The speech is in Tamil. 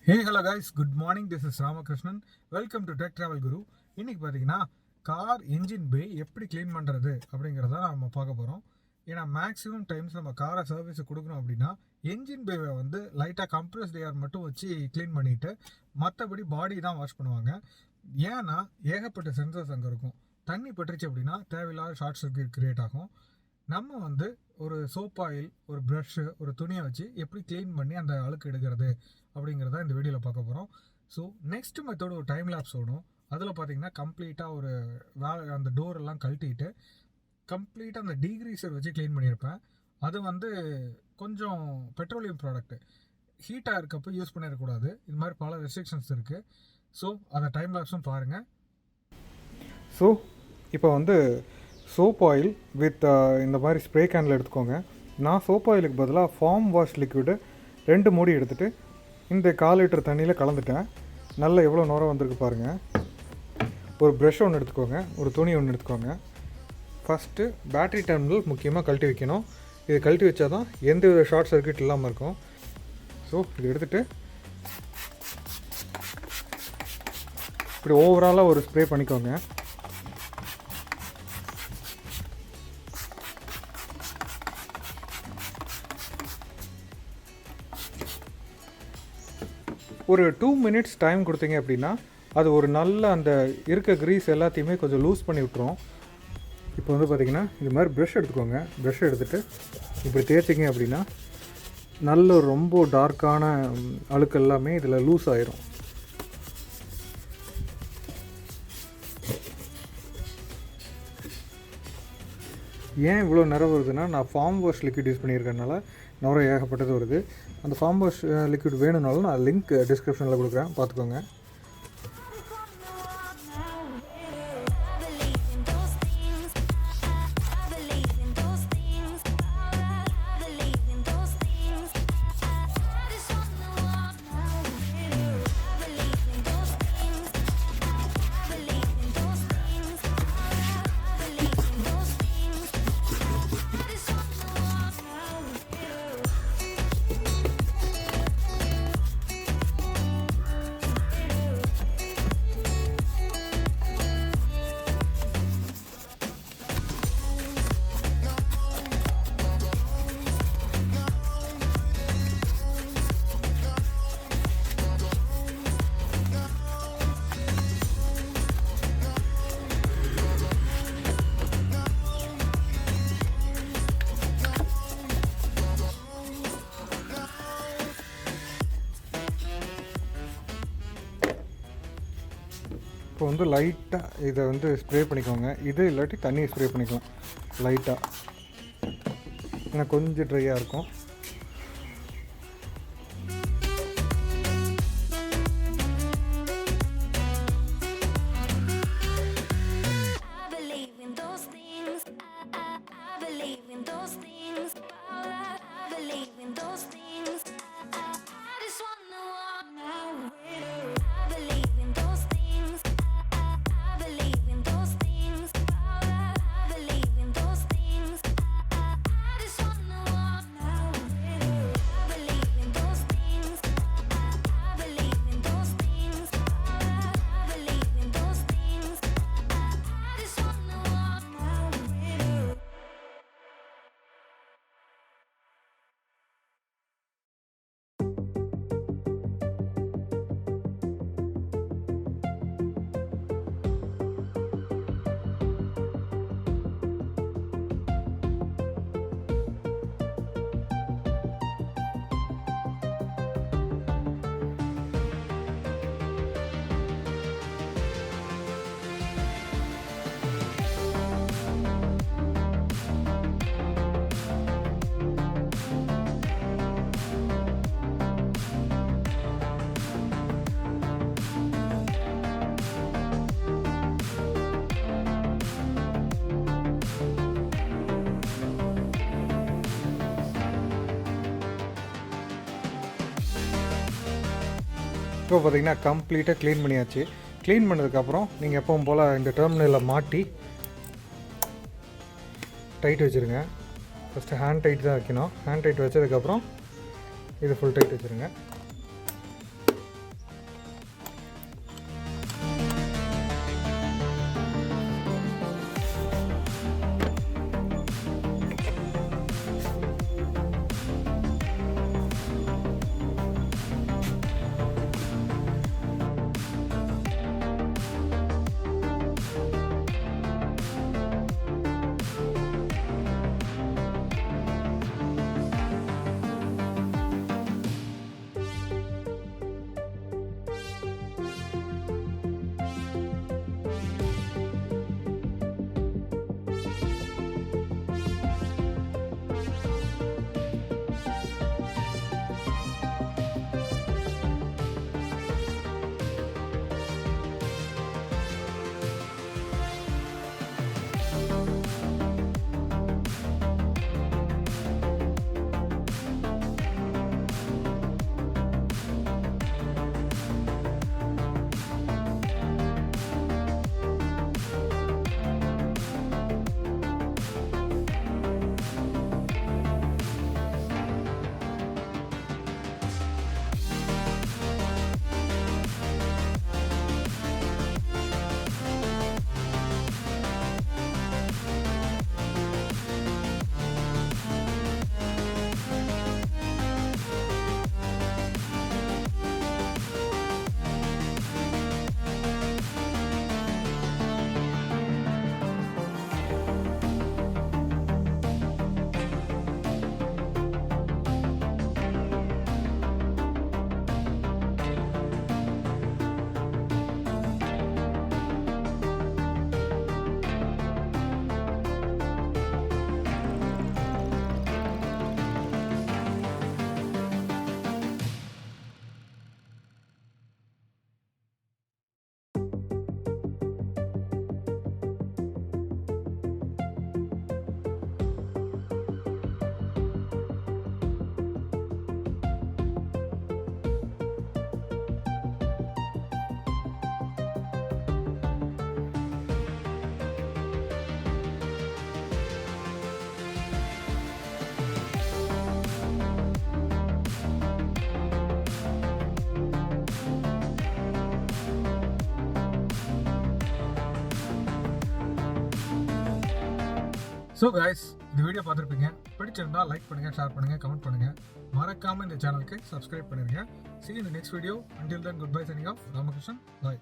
Hey hello guys, good morning. This is Ramakrishnan. Welcome to Tech Travel Guru. இன்னைக்கு பார்த்தீங்கன்னா கார் என்ஜின் பே எப்படி க்ளீன் பண்ணுறது அப்படிங்கிறத நம்ம பார்க்க போகிறோம். ஏன்னா மேக்ஸிமம் டைம்ஸ் நம்ம காரை சர்வீஸ் கொடுக்கணும் அப்படின்னா என்ஜின் பேவை வந்து லைட்டாக கம்ப்ரஸ்ட் ஏர் மட்டும் வச்சு க்ளீன் பண்ணிவிட்டு மற்றபடி பாடி தான் வாஷ் பண்ணுவாங்க. ஏன்னா ஏகப்பட்ட சென்சர்ஸ் அங்கே இருக்கும். தண்ணி பட்டுருச்சு அப்படின்னா தேவையில்லாத ஷார்ட் சர்க்யூட் க்ரியேட் ஆகும். நம்ம வந்து ஒரு சோப் ஆயில், ஒரு ப்ரஷ்ஷு, ஒரு துணியை வச்சு எப்படி க்ளீன் பண்ணி அந்த அழுக்கு எடுக்கிறது அப்படிங்கிறத இந்த வீடியோவில் பார்க்க போகிறோம். ஸோ நெக்ஸ்ட் மெத்தோடு ஒரு டைம் லேப்ஸ் ஓடும். அதில் பார்த்தீங்கன்னா கம்ப்ளீட்டாக ஒரு அந்த டோரெல்லாம் கழட்டிட்டு கம்ப்ளீட்டாக அந்த டீக்ரீசர் வச்சு க்ளீன் பண்ணியிருப்பேன். அது வந்து கொஞ்சம் பெட்ரோலியம் ப்ராடக்ட்டு, ஹீட்டாக இருக்கப்போ யூஸ் பண்ணிடக்கூடாது. இது மாதிரி பல ரெஸ்ட்ரிக்ஷன்ஸ் இருக்குது. ஸோ அந்த டைம் லேப்ஸும் பாருங்கள். ஸோ இப்போ வந்து சோப் ஆயில் வித் இந்த மாதிரி ஸ்ப்ரே கேனில் எடுத்துக்கோங்க. நான் சோப் ஆயிலுக்கு பதிலாக ஃபார்ம் வாஷ் லிக்விடு 2 மூடி எடுத்துகிட்டு இந்த 1/4 லிட்டர் தண்ணியில் கலந்துட்டேன். நல்லா எவ்வளோ நுரம் வந்திருக்கு பாருங்கள். ஒரு ப்ரஷ் ஒன்று எடுத்துக்கோங்க, ஒரு துணி ஒன்று எடுத்துக்கோங்க. ஃபஸ்ட்டு பேட்ரி டெர்மினல் முக்கியமாக கழட்டி வைக்கணும். இது கழட்டி வச்சா தான் எந்த வித ஷார்ட் சர்க்யூட் இல்லாமல் இருக்கும். ஸோ இது எடுத்துகிட்டு இப்படி ஓவராலாக ஒரு ஸ்ப்ரே பண்ணிக்கோங்க. ஒரு 2 மினிட்ஸ் டைம் கொடுத்தீங்க அப்படின்னா அது ஒரு நல்ல அந்த இருக்க க்ரீஸ் எல்லாத்தையுமே கொஞ்சம் லூஸ் பண்ணி விட்டுரும். இப்போ வந்து பார்த்திங்கன்னா இது மாதிரி ப்ரஷ் எடுத்துக்கோங்க. ப்ரஷ் எடுத்துகிட்டு இப்படி தேய்ச்சிங்க அப்படின்னா நல்ல ரொம்ப டார்க்கான அழுக்கு எல்லாமே இதில் லூஸ் ஆயிரும். ஏன் இவ்வளோ நிறம் வருதுன்னா, நான் ஃபார்ம் வாஷ் லிக்விட் யூஸ் பண்ணியிருக்கனால நுரை ஏகப்பட்டது வருது. அந்த ஃபார்ம் வாஷ் லிக்விட் வேணும்னாலும் நான் லிங்க் டிஸ்கிரிப்ஷனில் கொடுக்குறேன், பார்த்துக்கோங்க. இப்போ வந்து லைட்டாக இதை வந்து ஸ்ப்ரே பண்ணிக்கோங்க. இது இல்லாட்டி தண்ணியை ஸ்ப்ரே பண்ணிக்கலாம் லைட்டாக, ஏன்னா கொஞ்சம் ட்ரையாக இருக்கும். இப்போ பார்த்திங்கன்னா கம்ப்ளீட்டாக க்ளீன் பண்ணியாச்சு. க்ளீன் பண்ணதுக்கப்புறம் நீங்கள் எப்பவும் போல் இந்த டெர்மினலில் மாட்டி டைட் வச்சுருங்க. ஃபஸ்ட்டு ஹேண்ட் டைட் தான் வைக்கணும். ஹேண்ட் டைட் வச்சதுக்கப்புறம் இது ஃபுல் டைட் வச்சுருங்க. ஸோ கைஸ், இந்த வீடியோ பார்த்துருப்பீங்க. பிடிச்சிருந்தா லைக் பண்ணுங்கள், ஷேர் பண்ணுங்கள், கமெண்ட் பண்ணுங்கள். மறக்காமல் இந்த சேனலுக்கு சப்ஸ்கிரைப் பண்ணிருங்க. See you in the next video. Until then, goodbye, signing off. Ramakrishnan. Bye.